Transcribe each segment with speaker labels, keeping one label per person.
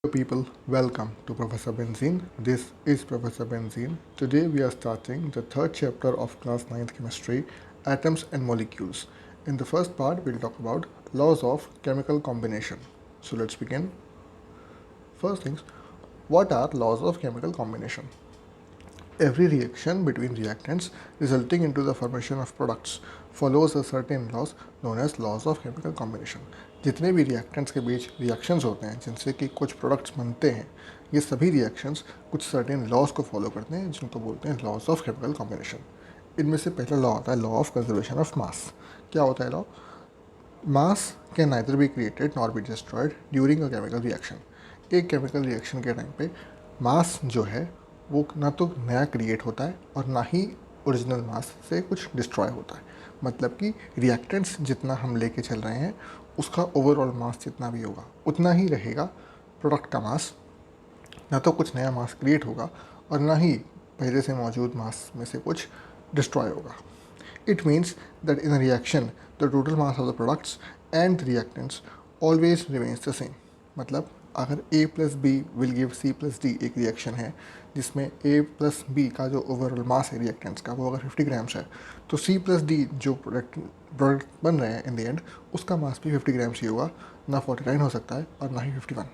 Speaker 1: Hello people, welcome to Professor Benzene. This is Professor Benzene. Today we are starting the third chapter of class 9th chemistry, atoms and molecules. In the first part, we'll talk about laws of chemical combination. So let's begin. First things, what are laws of chemical combination? Every reaction between reactants resulting into the formation of products follows a certain laws known as laws of chemical combination. जितने भी reactants के बीच reactions होते हैं जिनसे कि कुछ products बनते हैं, ये सभी रिएक्शंस कुछ सर्टेन लॉज को फॉलो करते हैं जिनको बोलते हैं लॉज ऑफ केमिकल कॉम्बिनेशन. इनमें से पहला लॉ आता है law of conservation of mass. क्या होता है law? Mass can neither be created nor be destroyed during a chemical reaction. एक केमिकल रिएक्शन के टाइम पे मास जो है वो ना तो नया क्रिएट होता है और ना ही ओरिजिनल मास से कुछ डिस्ट्रॉय होता है. मतलब कि रिएक्टेंट्स जितना हम लेके चल रहे हैं उसका ओवरऑल मास जितना भी होगा उतना ही रहेगा प्रोडक्ट का मास. ना तो कुछ नया मास क्रिएट होगा और ना ही पहले से मौजूद मास में से कुछ डिस्ट्रॉय होगा. It means that in a reaction, the total mass of the products and the reactants always remains the same. मतलब अगर A plus B will give C plus D एक रिएक्शन है जिसमें A plus B का जो overall मास है reactants का वो अगर 50 ग्राम्स है तो C plus D जो प्रोडक्ट बन रहे हैं इन द एंड उसका मास भी 50 ग्राम्स ही होगा, ना 49 हो सकता है और ना ही 51.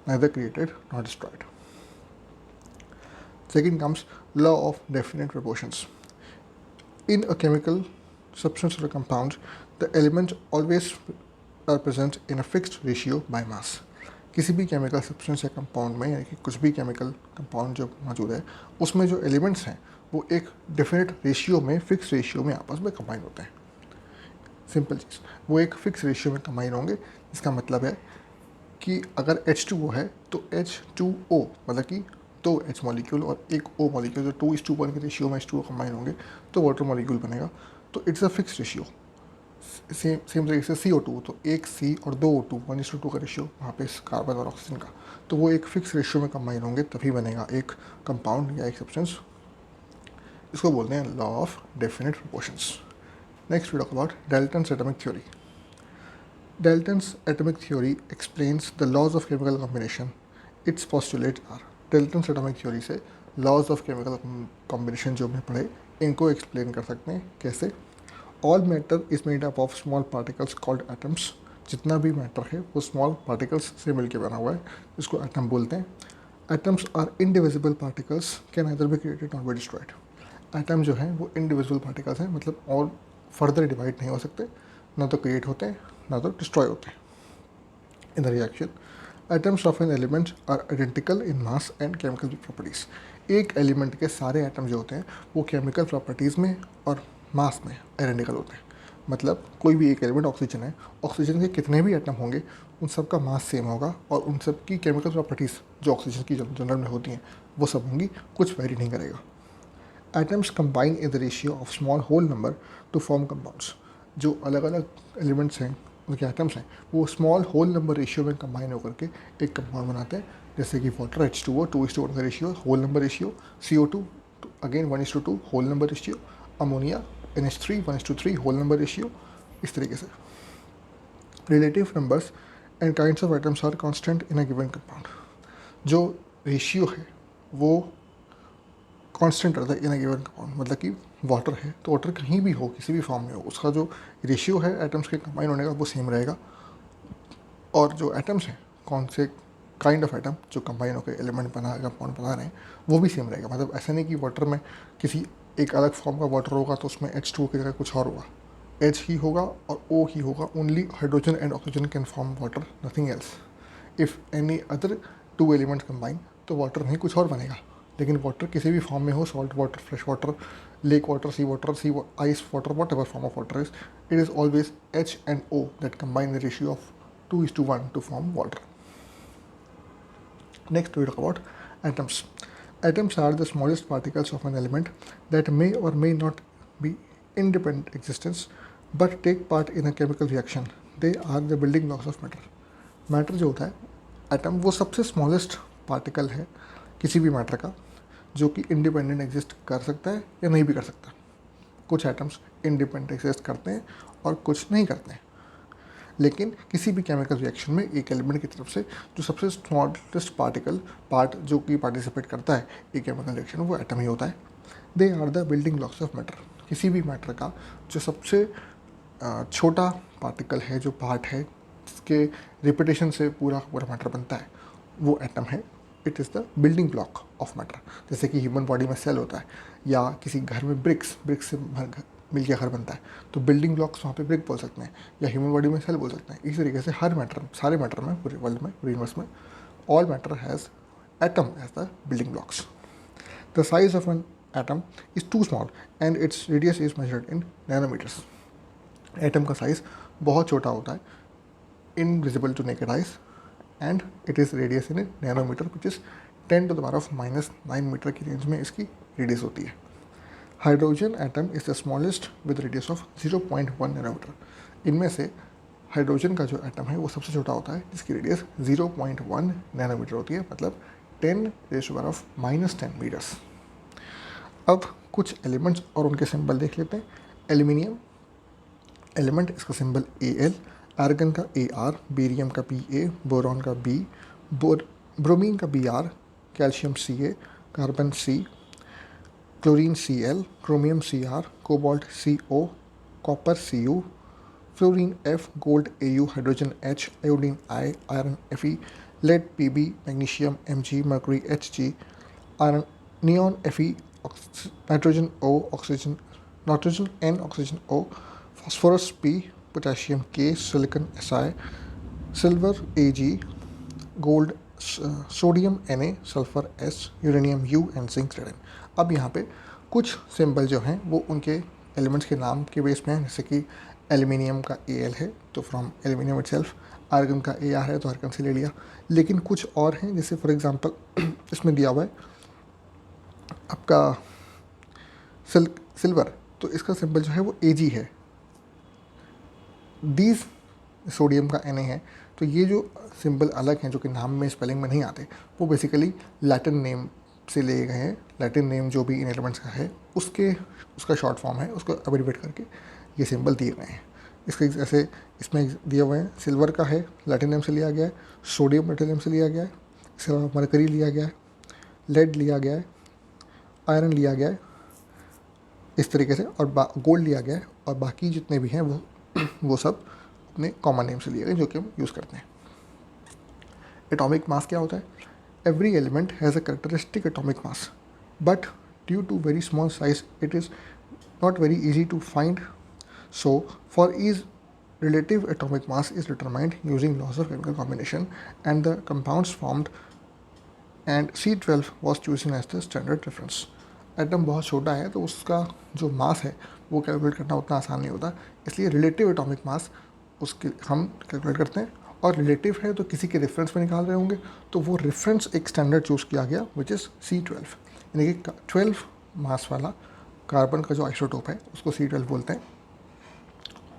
Speaker 1: Neither created nor destroyed. Second comes law of definite proportions. In a chemical substance or a compound, the elements always are present in a fixed ratio by mass. किसी भी केमिकल सब्सटेंस या कंपाउंड में यानी कि कुछ भी chemical compound जो मौजूद है उसमें जो एलिमेंट्स हैं वो एक डेफिनेट रेशियो में फिक्स रेशियो में आपस में कंबाइन होते हैं. सिंपल चीज़, वो एक फिक्स रेशियो में कंबाइन होंगे. इसका मतलब है कि अगर H2O है तो H2O मतलब कि दो H मॉलिक्यूल और एक O मॉलिक्यूल जो 2:1 के रेशियो में H2O कंबाइन होंगे तो वाटर मॉलिक्यूल बनेगा. तो it's a fix ratio. Same तरीके से CO2 तो एक C और दो O2 1:2 का रेशियो वहाँ पे कार्बन और ऑक्सीजन का, तो वो एक फिक्स रेशियो में कंबाइन होंगे तभी बनेगा एक कंपाउंड या एक सब्सटेंस. इसको बोलते हैं law of definite proportions. Next we talk about Dalton's atomic theory. Dalton's atomic theory explains the laws of chemical combination. Its postulates are Dalton's atomic theory से laws of chemical combination जो हमने पढ़े इनको explain कर सकते हैं. कैसे? All matter is made up of small particles called atoms. जितना भी मैटर है वो स्मॉल पार्टिकल्स से मिलकर बना हुआ है जिसको एटम बोलते हैं. Atoms are indivisible particles can either be created not be destroyed. Atom जो है वो इंडिविजुअल पार्टिकल्स हैं, मतलब और फर्दर डिवाइड नहीं हो सकते, ना तो क्रिएट होते हैं ना तो डिस्ट्रॉय होते हैं. In the reaction atoms of an element are identical in mass and chemical properties. एक एलिमेंट के सारे एटम जो होते हैं वो केमिकल प्रॉपर्टीज़ में और मास में आइडेंटिकल होते हैं. मतलब कोई भी एक एलिमेंट ऑक्सीजन है, ऑक्सीजन के कितने भी एटम होंगे उन सब का मास सेम होगा और उन सब की केमिकल प्रॉपर्टीज़ जो ऑक्सीजन की जनरल में होती हैं वो सब होंगी, कुछ वेरी नहीं करेगा. Atoms combine in the ratio of small whole number to form compounds. जो अलग अलग एलिमेंट्स हैं उनके एटम्स हैं वो स्मॉल होल नंबर रेशियो में कंबाइन होकर के एक कंपाउंड बनाते हैं. जैसे कि वाटर H2O 2:1 का ratio whole number ratio, CO2 again 1:2 whole number ratio, ammonia NH3 1:3 whole number ratio. इस तरीके से relative numbers and kinds of atoms are constant in a given compound. जो रेशियो है वो कांस्टेंट रहता है इन अ गिवन कंपाउंड. मतलब कि वाटर है तो वाटर कहीं भी हो किसी भी फॉर्म में हो उसका जो रेशियो है एटम्स के कंबाइन होने का वो सेम रहेगा. और जो एटम्स हैं कौन से काइंड ऑफ एटम जो कंबाइन होकर एलिमेंट बना कंपाउंड बना रहे हैं वो भी सेम रहेगा. मतलब ऐसा नहीं कि वाटर में किसी एक अलग फॉर्म का वाटर होगा तो उसमें H2O की जगह कुछ और होगा. H ही होगा और O ही होगा. Only hydrogen and oxygen can form water, nothing else. If any other two elements combine तो वाटर नहीं कुछ और बनेगा. लेकिन वाटर किसी भी फॉर्म में हो, salt water, fresh water, lake water, sea ice water, whatever form of water is, it is always H and O that combine the ratio of 2:1 to form water. Next we talk about atoms. Atoms are the smallest particles of an element that may or may not be independent existence but take part in a chemical reaction. They are the building blocks of matter. Matter जो होता है atom वो सबसे smallest particle है किसी भी matter का जो कि इंडिपेंडेंट एग्जिस्ट कर सकता है या नहीं भी कर सकता. कुछ एटम्स इंडिपेंडेंट एग्जिस्ट करते हैं और कुछ नहीं करते हैं. लेकिन किसी भी केमिकल रिएक्शन में एक एलिमेंट की तरफ से जो सबसे स्मॉलेस्ट पार्ट जो कि पार्टिसिपेट करता है एक केमिकल रिएक्शन, वो एटम ही होता है। They are the building blocks of matter. किसी भी मैटर का जो सबसे छोटा पार्टिकल है, जो पार्ट है जिसके रिपीटेशन से पूरा पूरा मैटर बनता है, वो एटम है। It is the building block of matter. जैसे कि ह्यूमन बॉडी में सेल होता है, या किसी घर में ब्रिक्स से मिल के घर बनता है, तो बिल्डिंग ब्लॉक्स वहाँ पे ब्रिक बोल सकते हैं, या ह्यूमन बॉडी में सेल बोल सकते हैं। इसी तरीके से हर मैटर, सारे मैटर में, पूरे वर्ल्ड में, पूरे यूनिवर्स में, all matter has atom as the building blocks. The size of an atom is too small and its radius is measured in nanometers. Atom का साइज़ बहुत छोटा होता है, invisible to naked eyes, and it is radius in nanometer which is 10⁻⁹ meter की range में इसकी radius होती है। Hydrogen atom is the smallest with radius of 0.1 nanometer. इनमें से हाइड्रोजन का जो एटम है वो सबसे छोटा होता है, जिसकी रेडियस 0.1 नैनोमीटर होती है, मतलब 10⁻⁻10 मीटर्स। अब कुछ एलिमेंट्स और उनके सिंबल देख लेते हैं। एल्यूमिनियम एलिमेंट, इसका सिंबल Al, आर्गन का Ar, बेरियम का Pa, बोरॉन का B, ब्रोमीन का Br, calcium Ca, carbon C, chlorine Cl, chromium Cr, cobalt Co, copper Cu, fluorine F, gold Au, hydrogen H, iodine I, iron Fe, lead Pb, magnesium Mg, mercury Hg, iron neon Fe, nitrogen O, oxygen N, oxygen O, phosphorus P, potassium K, silicon Si, silver Ag, gold sodium Na, sulphur S, uranium U and zinc Zn। अब यहाँ पे कुछ symbol जो हैं वो उनके elements के नाम के बेस में हैं। जैसे कि एल्यूमिनियम का Al है तो फ्रॉम एल्यूमिनियम इटसेल्फ, आर्गन का Ar है तो आर्गन से ले लिया। लेकिन कुछ और हैं, जैसे फॉर एग्जांपल इसमें दिया हुआ है आपका सिल्वर, तो इसका सिंबल जो है वो Ag है। दीज सोडियम का Na है, तो ये जो सिंबल अलग हैं जो कि नाम में स्पेलिंग में नहीं आते, वो बेसिकली लैटिन नेम से लिए गए हैं। लैटिन नेम जो भी इन एलिमेंट्स का है उसका शॉर्ट फॉर्म है, उसको एब्रिवेट करके ये सिंबल दिए गए हैं। इसके जैसे इसमें दिए हुए हैं, सिल्वर का है लैटिन नेम से लिया गया है, सोडियम लैटिन नेम से लिया गया है, इसके अलावा मरकरी लिया गया है, लेड लिया गया है, आयरन लिया गया है इस तरीके से, और गोल्ड लिया गया है, और बाकी जितने भी हैं वो सब अपने कॉमन नेम से लिए गए जो कि हम यूज़ करते हैं। एटॉमिक मास क्या होता है? Every element has a characteristic atomic mass, but due to very small size it is not very easy to find. So for each relative atomic mass is determined using laws of chemical combination and the compounds formed, and C12 was chosen as the standard reference. Atom बहुत छोटा है तो उसका जो मास है वो calculate करना उतना आसान नहीं होता, इसलिए रिलेटिव एटॉमिक मास उसके हम कैलकुलेट करते हैं। और रिलेटिव है तो किसी के रेफरेंस में निकाल रहे होंगे, तो वो रेफरेंस एक स्टैंडर्ड चूज़ किया गया विच इज़ C12, यानी कि 12 मास वाला कार्बन का जो आइसोटोप है उसको C12 बोलते हैं,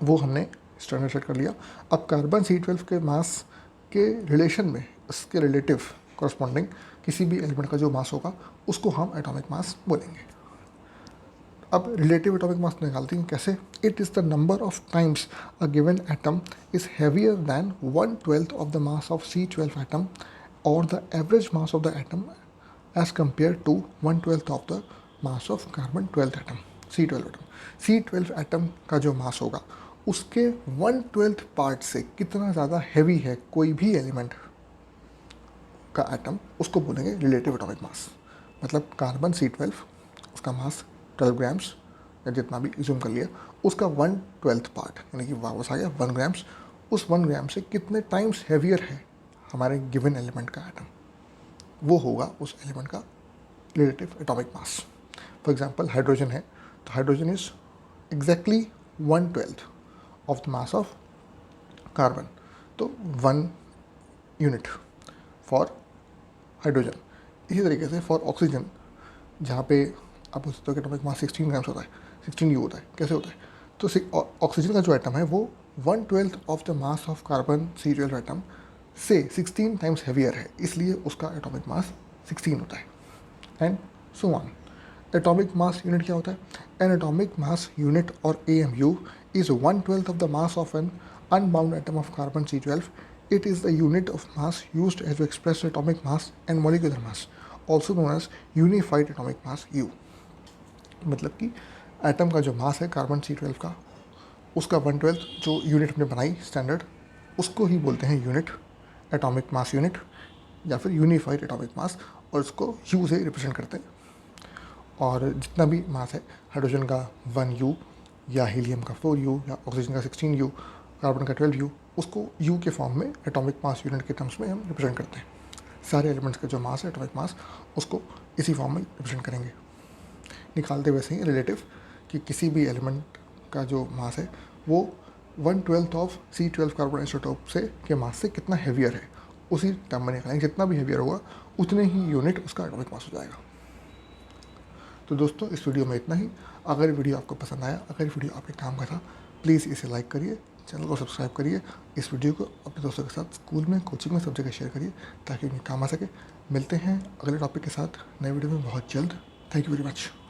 Speaker 1: वो हमने स्टैंडर्ड सेट कर लिया। अब कार्बन C12 के मास के रिलेशन में उसके रिलेटिव कॉरस्पॉन्डिंग किसी भी एलिमेंट का जो मास होगा उसको हम एटॉमिक मास बोलेंगे। अब रिलेटिव एटॉमिक मास निकालते हैं कैसे? It is the number of times a given atom is heavier than 1/12 of the mass of C12 atom और the average mass of the atom as compare to 1/12 of the mass of carbon 12th atom C12 atom. C12 atom का जो मास होगा उसके 1/12 part से कितना ज़्यादा heavy है कोई भी एलिमेंट का एटम, उसको बोलेंगे रिलेटिव एटॉमिक मास। मतलब कार्बन C12 उसका मास 12 ग्राम्स या जितना भी जूम कर लिया, उसका 1/12 पार्ट यानी कि वापस आ गया 1 ग्राम्स, उस 1 ग्राम से कितने टाइम्स हैवियर है हमारे गिवन एलिमेंट का एटम, वो होगा उस एलिमेंट का relative atomic mass. For example hydrogen है तो hydrogen is exactly 1/12 of the mass of carbon, तो 1 यूनिट फॉर हाइड्रोजन। इसी तरीके से फॉर ऑक्सीजन, जहाँ पे आप बोल सकते हो कि एटॉमिक मास 16 ग्राम्स होता है, 16 यू होता है। कैसे होता है? तो ऑक्सीजन का जो एटम है वो 1/12 of the mass of carbon C12 atom से 16 टाइम्स हैवियर है, इसलिए उसका एटॉमिक मास 16 होता है, and so on. Atomic mass unit क्या होता है? एन एटॉमिक मास यूनिट और AMU is 1/12 of the mass of an unbound atom of carbon C12. It is the unit of mass used as to express atomic mass and molecular mass, also known as unified atomic mass U. मतलब कि atom का जो मास है carbon C12 का, उसका 1/12 जो unit हमने बनाई स्टैंडर्ड, उसको ही बोलते हैं यूनिट, एटॉमिक मास यूनिट या फिर यूनिफाइड एटॉमिक मास, और उसको यू से रिप्रेजेंट करते हैं। और जितना भी मास है हाइड्रोजन का 1U या हीलियम का 4U या ऑक्सीजन का 16U, कार्बन का 12U, उसको U के फॉर्म में एटॉमिक मास यूनिट के टर्म्स में हम रिप्रेजेंट करते हैं। सारे एलिमेंट्स का जो मास है एटॉमिक मास, उसको इसी फॉर्म में रिप्रेजेंट करेंगे। निकालते वैसे ही रिलेटिव कि किसी भी एलिमेंट का जो मास है वो 1/12 ऑफ C12 कार्बन आइसोटोप से के मास से कितना हैवियर है, उसी टर्म में निकालेंगे। जितना भी हैवियर होगा उतने ही यूनिट उसका एटॉमिक मास हो जाएगा। तो दोस्तों इस वीडियो में इतना ही। अगर वीडियो आपको पसंद आया, अगर वीडियो आपके काम का था, प्लीज़ इसे लाइक करिए, चैनल को सब्सक्राइब करिए, इस वीडियो को अपने दोस्तों के साथ स्कूल में, कोचिंग में, सब जगह शेयर करिए ताकि उन्हें काम आ सके। मिलते हैं अगले टॉपिक के साथ नए वीडियो में बहुत जल्द। Thank you very much.